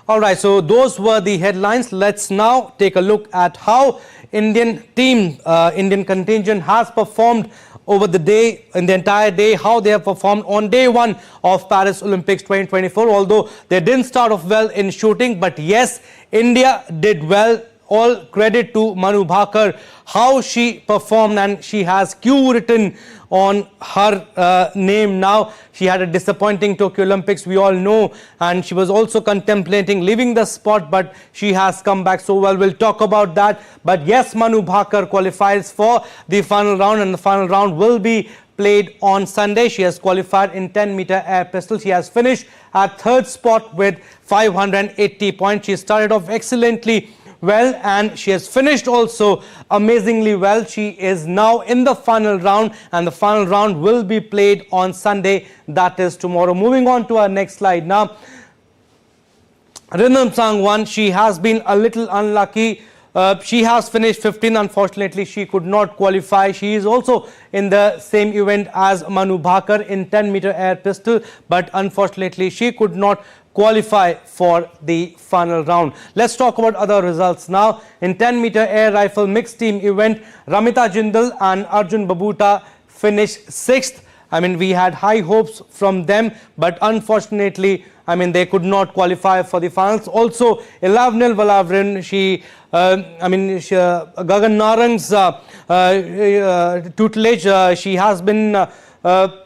All right, so those were the headlines. Let's now take a look at how Indian contingent has performed over the day, in the entire day, how they have performed on day one of Paris Olympics 2024. Although they didn't start off well in shooting, but yes, India did well. All credit to Manu Bhaker, how she performed, and she has Q written on her name now. She had a disappointing Tokyo Olympics, we all know, and she was also contemplating leaving the spot, but she has come back so well. We'll talk about that. But yes, Manu Bhaker qualifies for the final round, and the final round will be played on Sunday. She has qualified in 10-meter air pistol. She has finished at third spot with 580 points. She started off excellently well, and she has finished also amazingly well. She is now in the final round, and the final round will be played on Sunday, that is tomorrow. Moving on to our next slide now. Rinam Sangwan, she has been a little unlucky. She has finished 15th. Unfortunately, she could not qualify. She is also in the same event as Manu Bhaker in 10-meter air pistol, but unfortunately, she could not qualify for the final round. Let's talk about other results now. In 10-meter air rifle mixed team event, Ramita Jindal and Arjun Babuta finished 6th. I mean, we had high hopes from them, but unfortunately, I mean, they could not qualify for the finals. Also, Ilavnil Valavrin, Gagan Narang's tutelage, she has been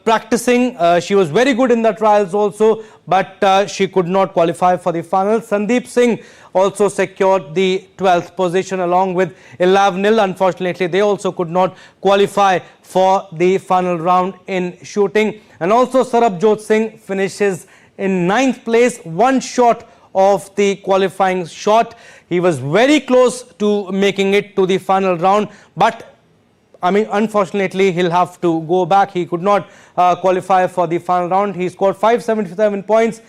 practicing. She was very good in the trials also, but she could not qualify for the final. Sandeep Singh also secured the 12th position along with Ilavnil. Unfortunately, they also could not qualify for the final round in shooting. And also Sarabjot Singh finishes in 9th place, one short of the qualifying shot. He was very close to making it to the final round, but I mean, unfortunately, he'll have to go back. He could not qualify for the final round. He scored 577 points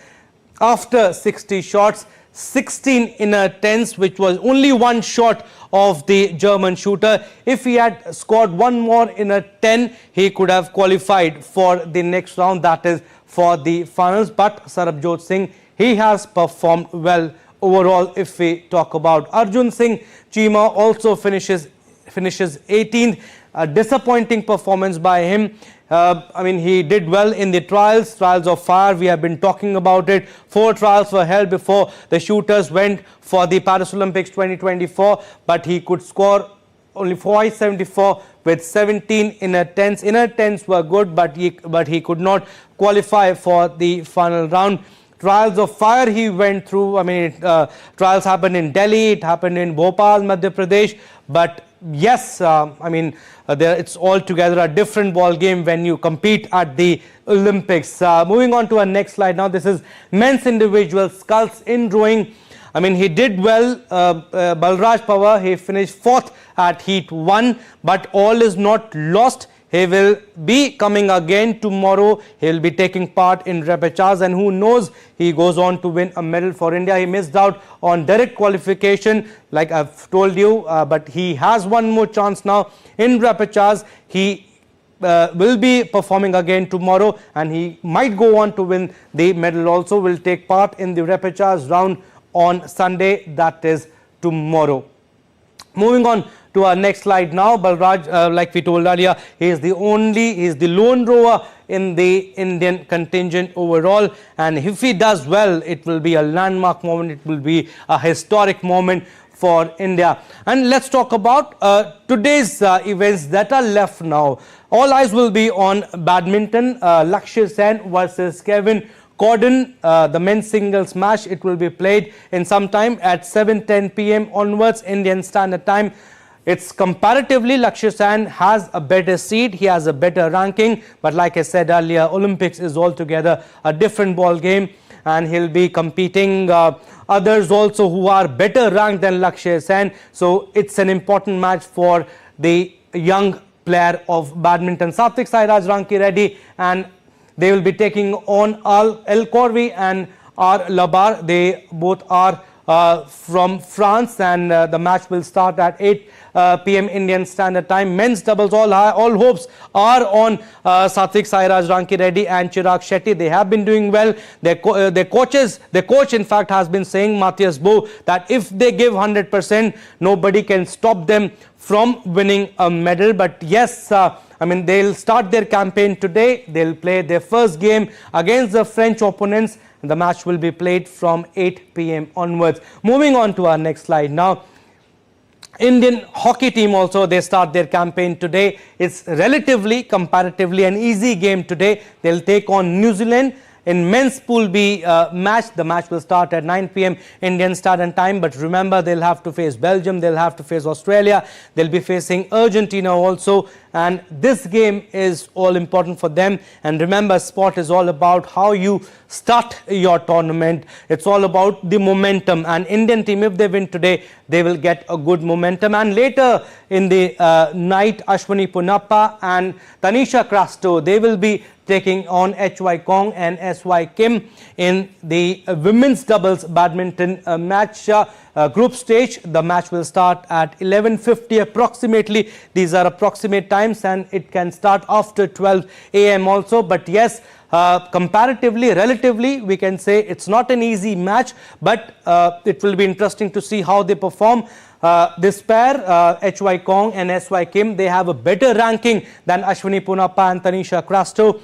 after 60 shots, 16 inner tens, which was only one shot of the German shooter. If he had scored one more inner 10, he could have qualified for the next round, that is for the finals. But Sarabjot Singh, he has performed well overall. If we talk about Arjun Singh, Chima also finishes 18th. A disappointing performance by him. I mean, he did well in the trials of fire. We have been talking about it. 4 trials were held before the shooters went for the Paris Olympics 2024, but he could score only 574 with 17 inner tens. Inner tens were good, but he could not qualify for the final round. Trials of fire he went through. I mean, trials happened in Delhi, it happened in Bhopal, Madhya Pradesh, but yes, it's altogether a different ball game when you compete at the Olympics. Moving on to our next slide now. This is men's individual sculls in rowing. I mean, he did well. Balraj Pawar, he finished 4th at heat 1, but all is not lost. He will be coming again tomorrow. He will be taking part in repertoires, and who knows, he goes on to win a medal for India. He missed out on direct qualification, like I've told you, but he has one more chance now in repertoires. He will be performing again tomorrow, and he might go on to win the medal also. Will take part in the repertoires round on Sunday, that is tomorrow. Moving on to our next slide now. Balraj, like we told earlier, he is the lone rower in the Indian contingent overall, and if he does well, it will be a landmark moment. It will be a historic moment for India. And let's talk about today's events that are left now. All eyes will be on badminton. Lakshya Sen versus Kevin Corden, the men's singles match. It will be played in some time at 7:10 p.m. onwards, Indian Standard Time. It's comparatively, Lakshya Sen has a better seed, he has a better ranking, but like I said earlier, Olympics is altogether a different ball game, and he'll be competing others also who are better ranked than Lakshya Sen. So it's an important match for the young player of badminton. Satvik Sairaj, Ranki Reddy, and they will be taking on El Corvi and R. Labar. They both are from France, and the match will start at 8 p.m. Indian Standard Time. Men's doubles, all hopes are on Satvik Sairaj Rankireddy and Chirag Shetty. They have been doing well. Their coach in fact has been saying, Matthias Bo, that if they give 100%, nobody can stop them from winning a medal. But yes, I mean, they'll start their campaign today. They'll play their first game against the French opponents. The match will be played from 8 p.m. onwards. Moving on to our next slide now. Indian hockey team also, they start their campaign today. It's comparatively an easy game today. They'll take on New Zealand. In men's Pool B match, the match will start at 9 p.m. Indian Standard Time. But remember, they'll have to face Belgium, they'll have to face Australia, they'll be facing Argentina also. And this game is all important for them. And remember, sport is all about how you start your tournament. It's all about the momentum. And Indian team, if they win today, they will get a good momentum. And later in the night, Ashwini Punappa and Tanisha Crasto, they will be taking on H.Y. Kong and S.Y. Kim in the women's doubles badminton match group stage. The match will start at 11:50 approximately. These are approximate times, and it can start after 12 a.m. also. But yes, comparatively, relatively, we can say it's not an easy match, but it will be interesting to see how they perform. This pair, H.Y. Kong and S.Y. Kim, they have a better ranking than Ashwini Punappa and Tanisha Crasto.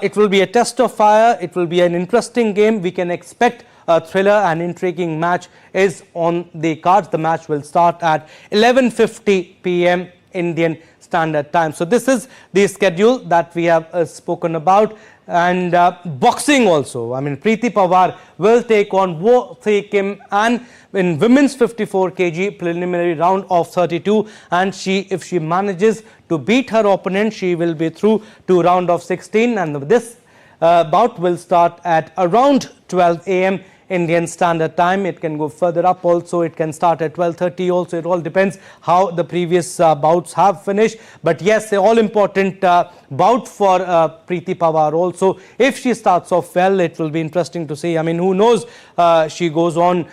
It will be a test of fire. It will be an interesting game. We can expect a thriller and intriguing match is on the cards. The match will start at 11:50 p.m. Indian Standard Time. So this is the schedule that we have spoken about. And boxing also, I mean, Preeti Pawar will take on Wo Thay Kim and in women's 54 kg preliminary round of 32, and if she manages to beat her opponent, she will be through to round of 16, and this bout will start at around 12 a.m. Indian Standard Time. It can go further up also. It can start at 12:30 also. It all depends how the previous bouts have finished. But yes, all important bout for Preeti Pawar also. If she starts off well, it will be interesting to see. I mean, who knows, she goes on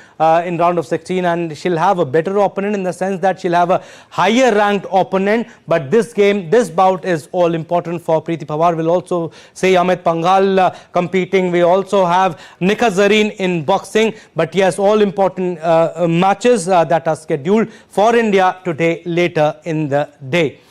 in round of 16 and she'll have a better opponent in the sense that she'll have a higher ranked opponent. But this game, this bout is all important for Preeti Pawar. We'll also say Amit Panghal competing. We also have Nikha Zareen in boxing. But yes, all important matches that are scheduled for India today later in the day.